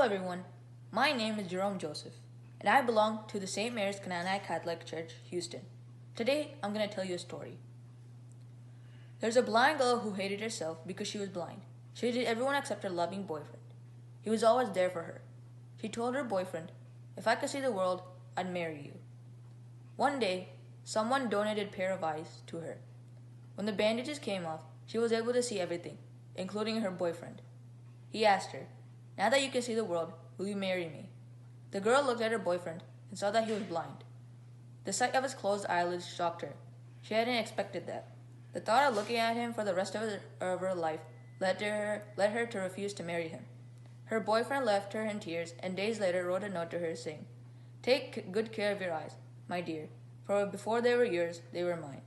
everyone, my name is Jerome Joseph, and I belong to the St. Mary's Knanaya Catholic Church Houston. Today, I'm going to tell you a story. There's a blind girl who hated herself because she was blind. She hated everyone except her loving boyfriend. He was always there for her. She told her boyfriend, "If I could see the world, I'd marry you." One day, someone donated a pair of eyes to her. When the bandages came off, she was able to see everything, including her boyfriend. He asked her, "Now that you can see the world, will you marry me?" The girl looked at her boyfriend and saw that he was blind. The sight of his closed eyelids shocked her. She hadn't expected that. The thought of looking at him for the rest of her life led her to refuse to marry him. Her boyfriend left her in tears and days later wrote a note to her saying, "Take good care of your eyes, my dear, for before they were yours, they were mine."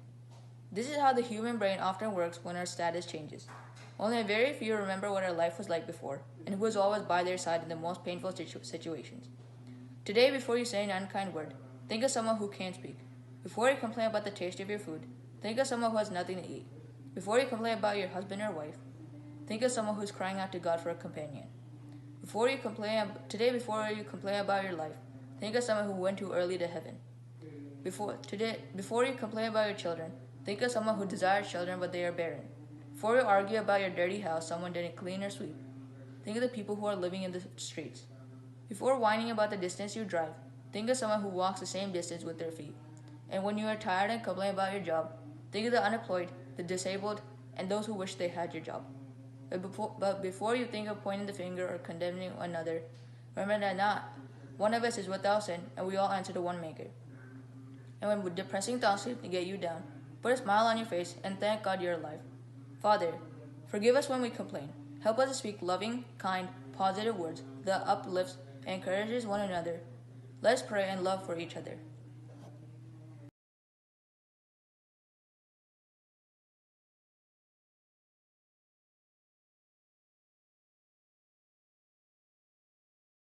This is how the human brain often works when our status changes. Only a very few remember what our life was like before, and who was always by their side in the most painful situations. Today, before you say an unkind word, think of someone who can't speak. Before you complain about the taste of your food, think of someone who has nothing to eat. Before you complain about your husband or wife, think of someone who's crying out to God for a companion. Before you complain about your life, think of someone who went too early to heaven. Before you complain about your children, think of someone who desires children but they are barren. Before you argue about your dirty house someone didn't clean or sweep, think of the people who are living in the streets. Before whining about the distance you drive, think of someone who walks the same distance with their feet. And when you are tired and complain about your job, think of the unemployed, the disabled, and those who wish they had your job. But before you think of pointing the finger or condemning another, remember that not one of us is without sin, and we all answer to one Maker. And when depressing thoughts seem to get you down, put a smile on your face and thank God you're alive. Father, forgive us when we complain. Help us to speak loving, kind, positive words that uplifts and encourages one another. Let's pray and love for each other.